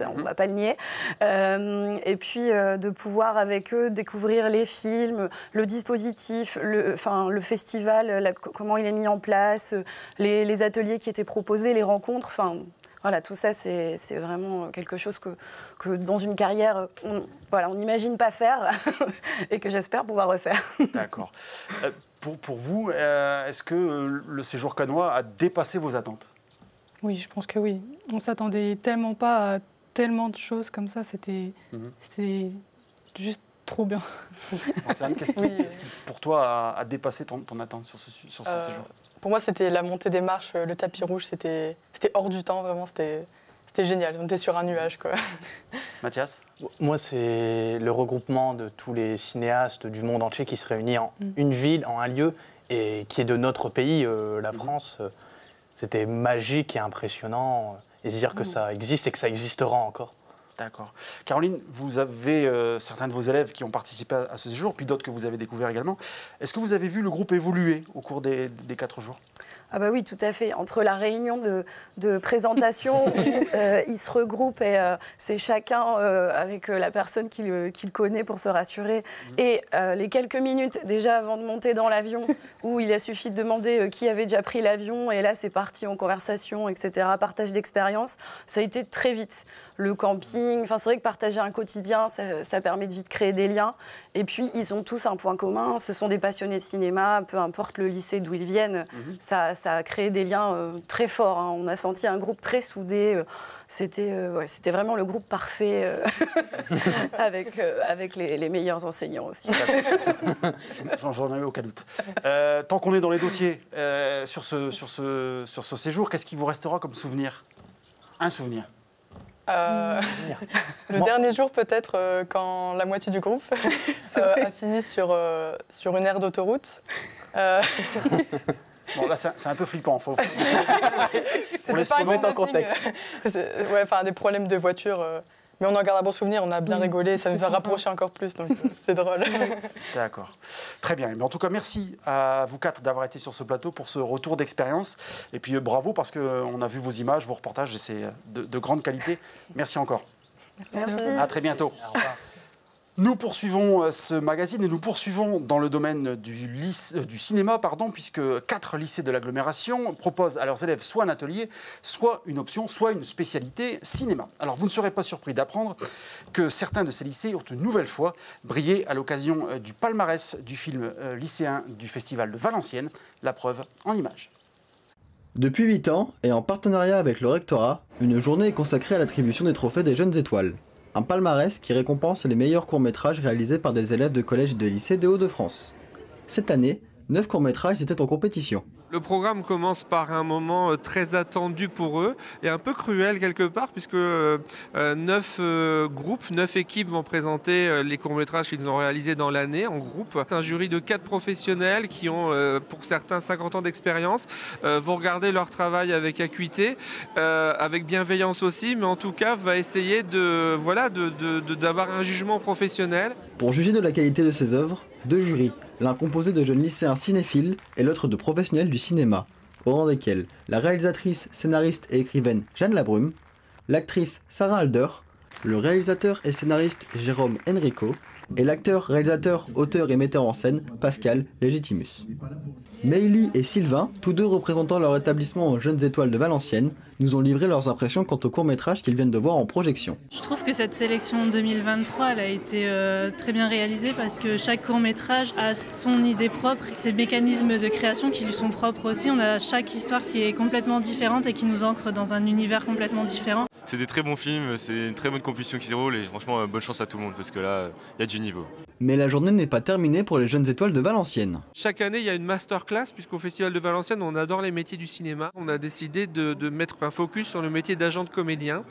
on ne va pas le nier. Et puis de pouvoir avec eux découvrir les films, le dispositif, le festival, comment il est mis en place, les ateliers qui étaient proposés, les rencontres. Voilà, tout ça, c'est vraiment quelque chose que dans une carrière, on n'imagine pas faire et que j'espère pouvoir refaire. D'accord. Pour vous, est-ce que le séjour cannois a dépassé vos attentes ? Oui, je pense que oui. On ne s'attendait tellement pas à tellement de choses comme ça. C'était juste trop bien. Antoine, qu'est-ce qui, pour toi, a dépassé ton attente sur ce séjour ? Pour moi, c'était la montée des marches, le tapis rouge, c'était hors du temps, vraiment, c'était génial. On était sur un nuage, quoi. Mathias ? Moi, c'est le regroupement de tous les cinéastes du monde entier qui se réunissent en une ville, en un lieu, et qui est de notre pays, la France. C'était magique et impressionnant, et se dire que ça existe et que ça existera encore. D'accord. Caroline, vous avez certains de vos élèves qui ont participé à ce séjour, puis d'autres que vous avez découverts également. Est-ce que vous avez vu le groupe évoluer au cours des 4 jours ? Ah bah oui, tout à fait. Entre la réunion de présentation où ils se regroupent et c'est chacun avec la personne qu'il connaît pour se rassurer, et les quelques minutes déjà avant de monter dans l'avion où il a suffi de demander qui avait déjà pris l'avion, et là c'est parti en conversation, etc., partage d'expérience, ça a été très vite. Le camping, c'est vrai que partager un quotidien, ça permet de vite créer des liens. Et puis, ils ont tous un point commun, ce sont des passionnés de cinéma, peu importe le lycée d'où ils viennent. Ça a créé des liens très forts, hein. On a senti un groupe très soudé. C'était vraiment le groupe parfait avec les meilleurs enseignants aussi. J'en ai eu aucun doute. Tant qu'on est dans les dossiers, sur ce séjour, qu'est-ce qui vous restera comme souvenir ? Un souvenir. Le dernier jour, peut-être, quand la moitié du groupe a fini sur une aire d'autoroute. Bon, là, c'est un peu flippant. Faut laisser pas mettre en contexte. Des problèmes de voiture. Mais on en garde un bon souvenir, on a bien rigolé, ça nous a rapprochés encore plus, donc c'est drôle. D'accord. Très bien. Mais en tout cas, merci à vous 4 d'avoir été sur ce plateau pour ce retour d'expérience. Et puis bravo, parce qu'on a vu vos images, vos reportages, et c'est de grande qualité. Merci encore. Merci. À très bientôt. Au revoir. Nous poursuivons ce magazine et nous poursuivons dans le domaine du cinéma, puisque 4 lycées de l'agglomération proposent à leurs élèves soit un atelier, soit une option, soit une spécialité cinéma. Alors vous ne serez pas surpris d'apprendre que certains de ces lycées ont une nouvelle fois brillé à l'occasion du palmarès du film lycéen du Festival de Valenciennes, la preuve en images. Depuis 8 ans, et en partenariat avec le rectorat, une journée est consacrée à l'attribution des trophées des jeunes étoiles. Un palmarès qui récompense les meilleurs courts-métrages réalisés par des élèves de collèges et de lycées des Hauts-de-France. Cette année, 9 courts-métrages étaient en compétition. Le programme commence par un moment très attendu pour eux et un peu cruel quelque part, puisque 9 groupes, 9 équipes vont présenter les courts-métrages qu'ils ont réalisés dans l'année en groupe. Un jury de 4 professionnels qui ont pour certains 50 ans d'expérience, vont regarder leur travail avec acuité, avec bienveillance aussi, mais en tout cas va essayer d'avoir un jugement professionnel. Pour juger de la qualité de ces œuvres, 2 jurys, l'un composé de jeunes lycéens cinéphiles et l'autre de professionnels du cinéma, au rang desquels la réalisatrice, scénariste et écrivaine Jeanne Labrume, l'actrice Sarah Alder, le réalisateur et scénariste Jérôme Enrico et l'acteur, réalisateur, auteur et metteur en scène Pascal Légitimus. Meili et Sylvain, tous deux représentant leur établissement aux Jeunes Étoiles de Valenciennes, nous ont livré leurs impressions quant au court-métrage qu'ils viennent de voir en projection. Je trouve que cette sélection 2023 elle a été très bien réalisée parce que chaque court-métrage a son idée propre, ses mécanismes de création qui lui sont propres aussi. On a chaque histoire qui est complètement différente et qui nous ancre dans un univers complètement différent. C'est des très bons films, c'est une très bonne compétition qui se déroule et franchement bonne chance à tout le monde parce que là il y a du niveau. Mais la journée n'est pas terminée pour les jeunes étoiles de Valenciennes. Chaque année, il y a une masterclass, puisqu'au Festival de Valenciennes, on adore les métiers du cinéma. On a décidé de mettre un focus sur le métier d'agent de comédien.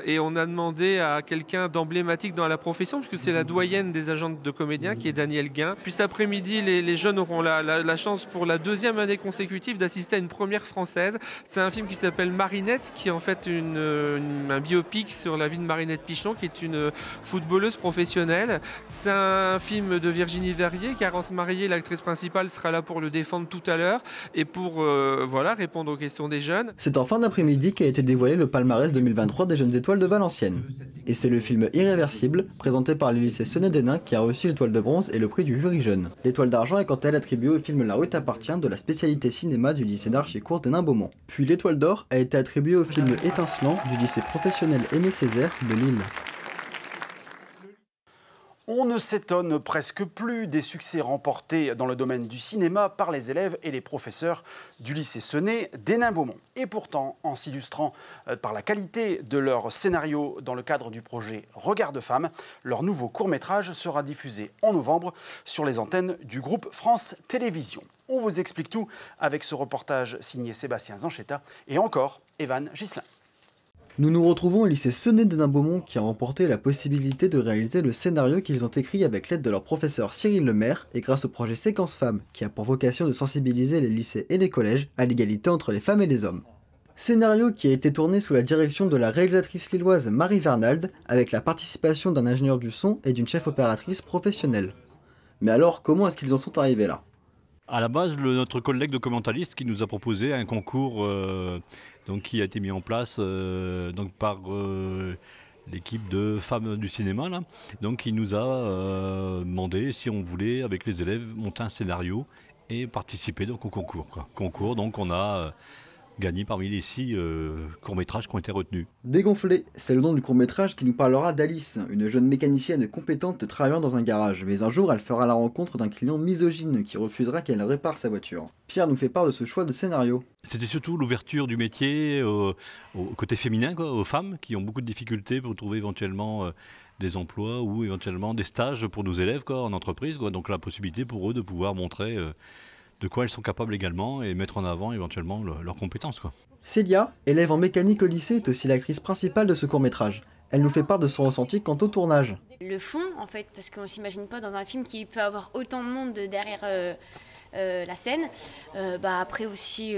Et on a demandé à quelqu'un d'emblématique dans la profession, puisque c'est la doyenne des agents de comédiens, qui est Daniel Guin. Puis cet après-midi, les jeunes auront la chance pour la 2e année consécutive d'assister à une première française. C'est un film qui s'appelle Marinette, qui est en fait un biopic sur la vie de Marinette Pichon, qui est une footballeuse professionnelle. C'est un film de Virginie Verrier. Carence Marié, l'actrice principale, sera là pour le défendre tout à l'heure et pour répondre aux questions des jeunes. C'est en fin d'après-midi qu'a été dévoilé le palmarès 2023 des jeunes étoiles de Valenciennes. Et c'est le film Irréversible, présenté par le lycée Senet-des-Nains, qui a reçu l'étoile de bronze et le prix du jury jeune. L'étoile d'argent est quant à elle attribuée au film La rue t'appartient de la spécialité cinéma du lycée d'Archicourt des Nains-Beaumont. Puis l'étoile d'or a été attribuée au film Étincelant du lycée professionnel Aimé Césaire de Lille. On ne s'étonne presque plus des succès remportés dans le domaine du cinéma par les élèves et les professeurs du lycée Senet des Nains-Beaumont. Et pourtant, en s'illustrant par la qualité de leur scénario dans le cadre du projet Regard de Femme, leur nouveau court-métrage sera diffusé en novembre sur les antennes du groupe France Télévisions. On vous explique tout avec ce reportage signé Sébastien Zanchetta et encore Evan Ghislain. Nous nous retrouvons au lycée Senet des Nains-Beaumont qui a remporté la possibilité de réaliser le scénario qu'ils ont écrit avec l'aide de leur professeur Cyril Lemaire et grâce au projet Séquence Femmes qui a pour vocation de sensibiliser les lycées et les collèges à l'égalité entre les femmes et les hommes. Scénario qui a été tourné sous la direction de la réalisatrice lilloise Marie Vernald avec la participation d'un ingénieur du son et d'une chef opératrice professionnelle. Mais alors, comment est-ce qu'ils en sont arrivés là ? À la base, notre collègue documentaliste qui nous a proposé un concours qui a été mis en place par l'équipe de femmes du cinéma. Là. Donc il nous a demandé si on voulait, avec les élèves, monter un scénario et participer donc, au concours. Concours, donc on a gagné parmi les 6 courts-métrages qui ont été retenus. Dégonflé, c'est le nom du court-métrage qui nous parlera d'Alice, une jeune mécanicienne compétente travaillant dans un garage. Mais un jour, elle fera la rencontre d'un client misogyne qui refusera qu'elle répare sa voiture. Pierre nous fait part de ce choix de scénario. C'était surtout l'ouverture du métier au côté féminin, aux femmes qui ont beaucoup de difficultés pour trouver éventuellement des emplois ou éventuellement des stages pour nos élèves en entreprise. Donc la possibilité pour eux de pouvoir montrer de quoi elles sont capables également et mettre en avant éventuellement leurs compétences. Célia, élève en mécanique au lycée, est aussi l'actrice principale de ce court-métrage. Elle nous fait part de son ressenti quant au tournage. Le fond, en fait, parce qu'on ne s'imagine pas dans un film qui peut avoir autant de monde derrière la scène. Après aussi,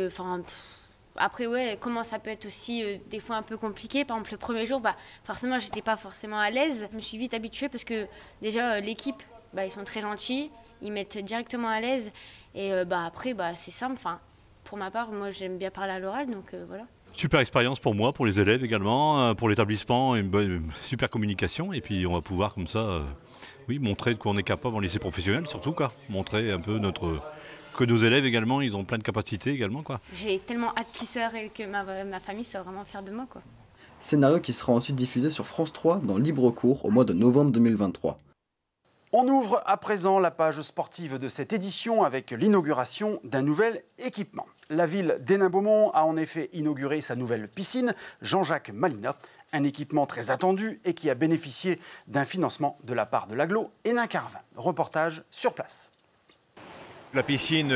comment ça peut être aussi des fois un peu compliqué. Par exemple, le premier jour, forcément, j'étais pas forcément à l'aise. Je me suis vite habituée parce que déjà, l'équipe, ils sont très gentils. Ils mettent directement à l'aise et après c'est simple. Pour ma part, moi j'aime bien parler à l'oral, donc voilà. Super expérience pour moi, pour les élèves également, pour l'établissement, une bonne super communication et puis on va pouvoir comme ça, montrer de quoi on est capable en lycée professionnel surtout montrer un peu que nos élèves également, ils ont plein de capacités également J'ai tellement hâte qu'ils sortent et que ma famille soit vraiment fière de moi Scénario qui sera ensuite diffusé sur France 3 dans Libre Cours au mois de novembre 2023. On ouvre à présent la page sportive de cette édition avec l'inauguration d'un nouvel équipement. La ville des Nains-Beaumont a en effet inauguré sa nouvelle piscine, Jean-Jacques Malina, un équipement très attendu et qui a bénéficié d'un financement de la part de l'agglo Hénin-Carvin. Reportage sur place. La piscine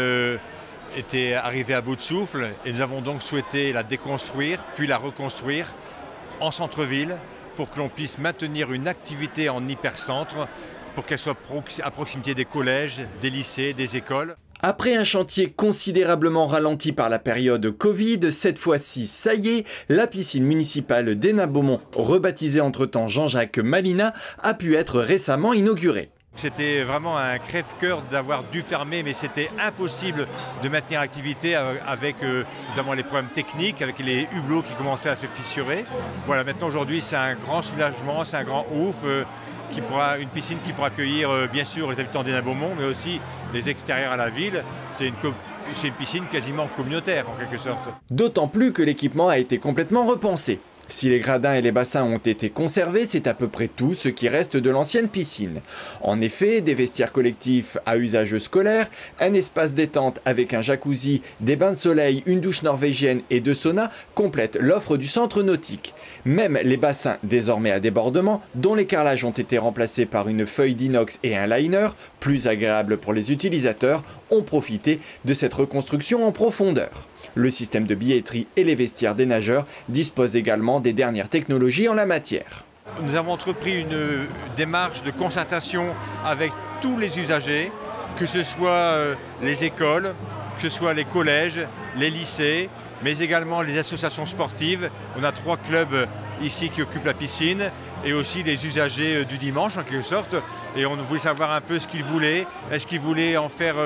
était arrivée à bout de souffle et nous avons donc souhaité la déconstruire puis la reconstruire en centre-ville pour que l'on puisse maintenir une activité en hypercentre pour qu'elle soit à proximité des collèges, des lycées, des écoles. Après un chantier considérablement ralenti par la période Covid, cette fois-ci, ça y est, la piscine municipale des Nains-Beaumont, rebaptisée entre-temps Jean-Jacques Malina, a pu être récemment inaugurée. C'était vraiment un crève-cœur d'avoir dû fermer, mais c'était impossible de maintenir l'activité avec notamment les problèmes techniques, avec les hublots qui commençaient à se fissurer. Voilà, maintenant aujourd'hui c'est un grand soulagement, c'est un grand ouf. Une piscine qui pourra accueillir bien sûr les habitants des Nains-Beaumont, mais aussi les extérieurs à la ville. C'est une piscine quasiment communautaire en quelque sorte. D'autant plus que l'équipement a été complètement repensé. Si les gradins et les bassins ont été conservés, c'est à peu près tout ce qui reste de l'ancienne piscine. En effet, des vestiaires collectifs à usage scolaire, un espace détente avec un jacuzzi, des bains de soleil, une douche norvégienne et 2 saunas complètent l'offre du centre nautique. Même les bassins, désormais à débordement, dont les carrelages ont été remplacés par une feuille d'inox et un liner, plus agréable pour les utilisateurs, ont profité de cette reconstruction en profondeur. Le système de billetterie et les vestiaires des nageurs disposent également des dernières technologies en la matière. Nous avons entrepris une démarche de concertation avec tous les usagers, que ce soit les écoles, que ce soit les collèges, les lycées, mais également les associations sportives. On a 3 clubs ici qui occupent la piscine et aussi des usagers du dimanche en quelque sorte. Et on voulait savoir un peu ce qu'ils voulaient. Est-ce qu'ils voulaient en faire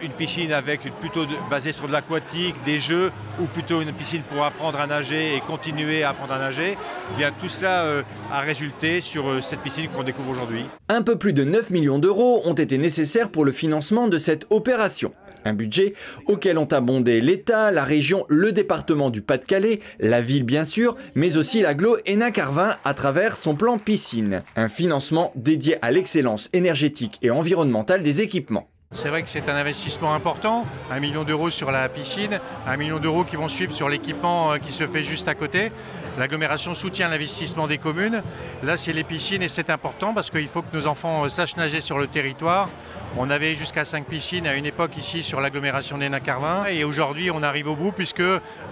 une piscine avec plutôt basée sur de l'aquatique, des jeux, ou plutôt une piscine pour apprendre à nager et continuer à apprendre à nager. Eh bien, tout cela a résulté sur cette piscine qu'on découvre aujourd'hui. Un peu plus de 9 millions d'euros ont été nécessaires pour le financement de cette opération. Un budget auquel ont abondé l'État, la région, le département du Pas-de-Calais, la ville bien sûr, mais aussi l'agglo Hénin-Carvin à travers son plan piscine. Un financement dédié à l'excellence énergétique et environnementale des équipements. C'est vrai que c'est un investissement important, 1 million d'euros sur la piscine, 1 million d'euros qui vont suivre sur l'équipement qui se fait juste à côté. L'agglomération soutient l'investissement des communes. Là, c'est les piscines et c'est important parce qu'il faut que nos enfants sachent nager sur le territoire. On avait jusqu'à 5 piscines à une époque ici sur l'agglomération d'Hénin-Carvin et aujourd'hui on arrive au bout puisque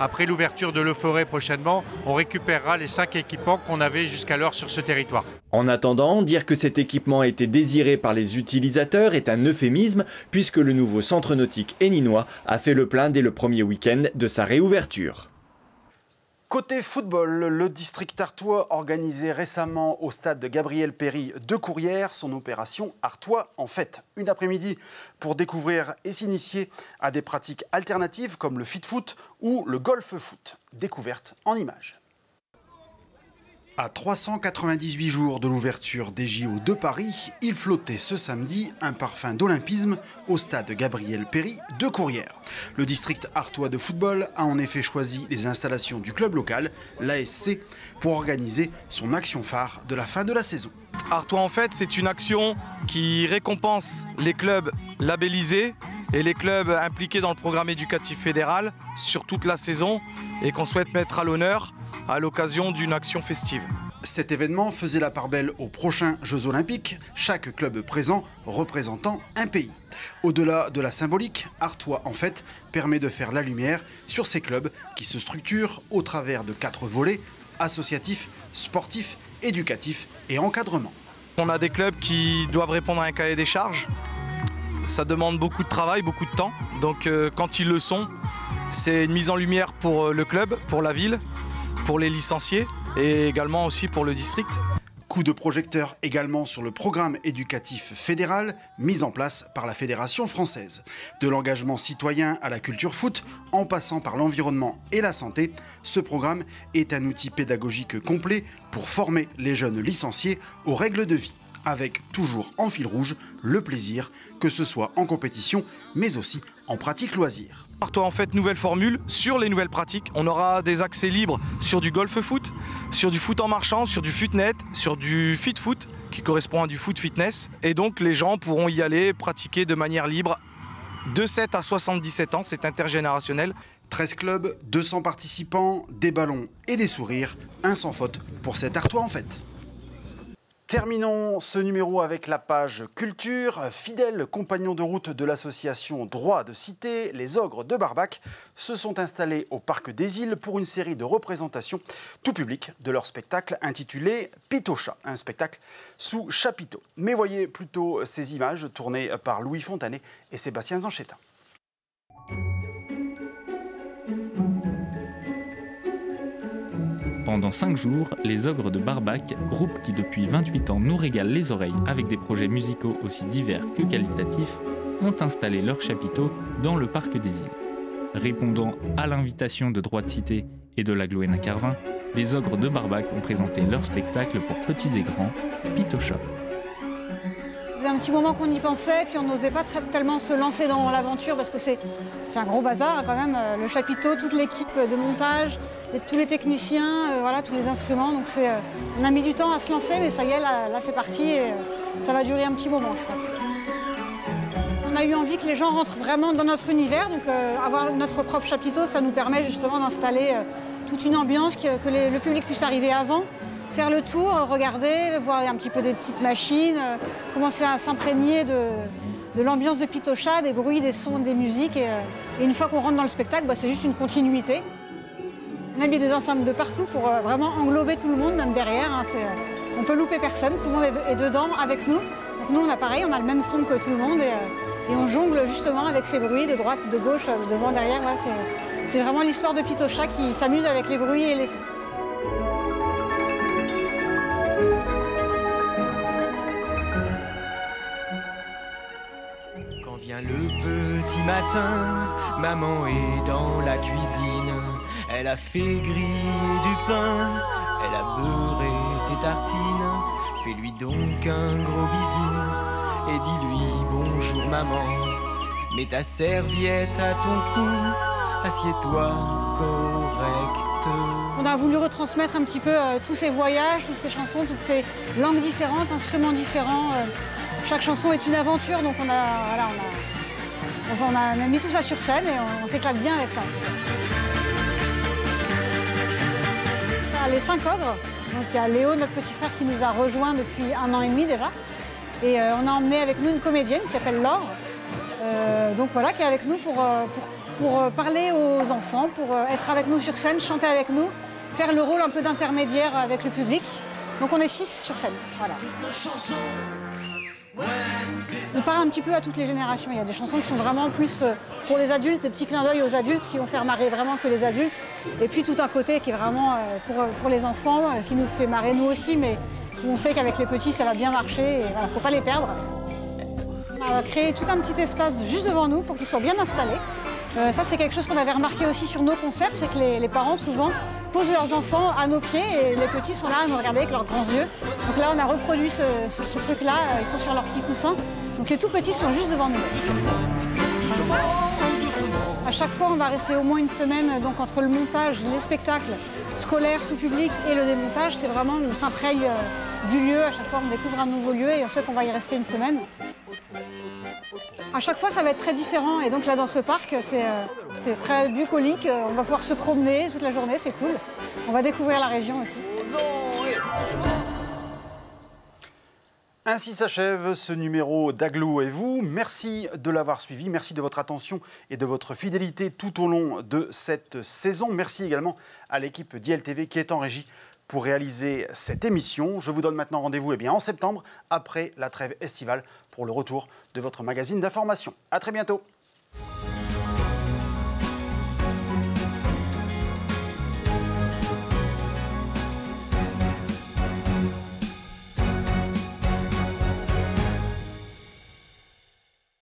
après l'ouverture de l'Eau-Forêt prochainement, on récupérera les 5 équipements qu'on avait jusqu'alors sur ce territoire. En attendant, dire que cet équipement a été désiré par les utilisateurs est un euphémisme puisque le nouveau centre nautique héninois a fait le plein dès le premier week-end de sa réouverture. Côté football, le district artois organisé récemment au stade de Gabriel Péri de Courrières son opération Artois en fête. Une après-midi pour découvrir et s'initier à des pratiques alternatives comme le fit-foot ou le golf-foot. Découverte en images. À 398 jours de l'ouverture des JO de Paris, il flottait ce samedi un parfum d'olympisme au stade Gabriel Péri de Courrières. Le district artois de football a en effet choisi les installations du club local, l'ASC, pour organiser son action phare de la fin de la saison. Artois en fait, c'est une action qui récompense les clubs labellisés et les clubs impliqués dans le programme éducatif fédéral sur toute la saison et qu'on souhaite mettre à l'honneur à l'occasion d'une action festive. Cet événement faisait la part belle aux prochains Jeux Olympiques, chaque club présent représentant un pays. Au-delà de la symbolique, Artois en fait permet de faire la lumière sur ces clubs qui se structurent au travers de 4 volets, associatifs, sportifs, éducatifs et encadrement. On a des clubs qui doivent répondre à un cahier des charges. Ça demande beaucoup de travail, beaucoup de temps. Donc quand ils le sont, c'est une mise en lumière pour le club, pour la ville, pour les licenciés et également aussi pour le district. Coup de projecteur également sur le programme éducatif fédéral mis en place par la Fédération française. De l'engagement citoyen à la culture foot, en passant par l'environnement et la santé, ce programme est un outil pédagogique complet pour former les jeunes licenciés aux règles de vie, avec toujours en fil rouge le plaisir, que ce soit en compétition mais aussi en pratique loisir. Artois en fait, nouvelle formule sur les nouvelles pratiques. On aura des accès libres sur du golf-foot, sur du foot en marchant, sur du footnet, sur du fit-foot qui correspond à du foot fitness. Et donc les gens pourront y aller pratiquer de manière libre de 7 à 77 ans, c'est intergénérationnel. 13 clubs, 200 participants, des ballons et des sourires, un sans faute pour cet Artois en fête. Terminons ce numéro avec la page culture. Fidèles compagnons de route de l'association Droit de Cité, les Ogres de Barbac se sont installés au Parc des Îles pour une série de représentations tout public de leur spectacle intitulé Pitocha, un spectacle sous chapiteau. Mais voyez plutôt ces images tournées par Louis Fontanet et Sébastien Zanchetta. Pendant 5 jours, les Ogres de Barbac, groupe qui depuis 28 ans nous régale les oreilles avec des projets musicaux aussi divers que qualitatifs, ont installé leur chapiteau dans le Parc des Îles. Répondant à l'invitation de Droit de Cité et de l'agglo Hénin-Carvin, les Ogres de Barbac ont présenté leur spectacle pour petits et grands, Pitocha. faisait un petit moment qu'on y pensait, puis on n'osait pas tellement se lancer dans l'aventure parce que c'est un gros bazar quand même. Le chapiteau, toute l'équipe de montage, tous les techniciens, voilà, tous les instruments. Donc on a mis du temps à se lancer, mais ça y est, là c'est parti et ça va durer un petit moment, je pense. On a eu envie que les gens rentrent vraiment dans notre univers, donc avoir notre propre chapiteau, ça nous permet justement d'installer toute une ambiance, que le public puisse arriver avant. Faire le tour, regarder, voir un petit peu des petites machines, commencer à s'imprégner de l'ambiance de Pitocha, des bruits, des sons, des musiques. Et une fois qu'on rentre dans le spectacle, c'est juste une continuité. On a mis des enceintes de partout pour vraiment englober tout le monde, même derrière. Hein, on peut louper personne, tout le monde est dedans avec nous. Donc nous, on a pareil, on a le même son que tout le monde et on jongle justement avec ces bruits de droite, de gauche, devant, derrière. Voilà, c'est vraiment l'histoire de Pitocha qui s'amuse avec les bruits et les sons. Le petit matin, maman est dans la cuisine. Elle a fait griller du pain, elle a beurré tes tartines. Fais-lui donc un gros bisou et dis-lui bonjour maman. Mets ta serviette à ton cou, assieds-toi correctement. On a voulu retransmettre un petit peu tous ces voyages, toutes ces chansons, toutes ces langues différentes, instruments différents. Chaque chanson est une aventure, donc on a mis tout ça sur scène et on s'éclate bien avec ça. Les 5 ogres, donc il y a Léo, notre petit frère, qui nous a rejoints depuis 1 an et demi déjà. Et on a emmené avec nous une comédienne qui s'appelle Laure, donc voilà, qui est avec nous pour parler aux enfants, pour être avec nous sur scène, chanter avec nous, faire le rôle un peu d'intermédiaire avec le public. Donc on est 6 sur scène, voilà. On parle un petit peu à toutes les générations. Il y a des chansons qui sont vraiment plus pour les adultes, des petits clins d'œil aux adultes qui vont faire marrer vraiment que les adultes. Et puis tout un côté qui est vraiment pour les enfants, qui nous fait marrer nous aussi, mais où on sait qu'avec les petits ça va bien marcher et voilà, faut pas les perdre. On a créé tout un petit espace juste devant nous pour qu'ils soient bien installés. Ça c'est quelque chose qu'on avait remarqué aussi sur nos concerts, c'est que les parents souvent posent leurs enfants à nos pieds et les petits sont là à nous regarder avec leurs grands yeux. Donc là on a reproduit ce truc-là, ils sont sur leurs petits coussins. Donc les tout petits sont juste devant nous. À chaque fois on va rester au moins une semaine donc entre le montage, les spectacles scolaires, tout public et le démontage. C'est vraiment, on s'imprègne du lieu, à chaque fois on découvre un nouveau lieu et on sait qu'on va y rester une semaine. À chaque fois, ça va être très différent. Et donc là, dans ce parc, c'est très bucolique. On va pouvoir se promener toute la journée, c'est cool. On va découvrir la région aussi. Ainsi s'achève ce numéro d'Aglou et vous. Merci de l'avoir suivi. Merci de votre attention et de votre fidélité tout au long de cette saison. Merci également à l'équipe d'ILTV qui est en régie pour réaliser cette émission. Je vous donne maintenant rendez-vous en septembre, après la trêve estivale, pour le retour de votre magazine d'information. À très bientôt.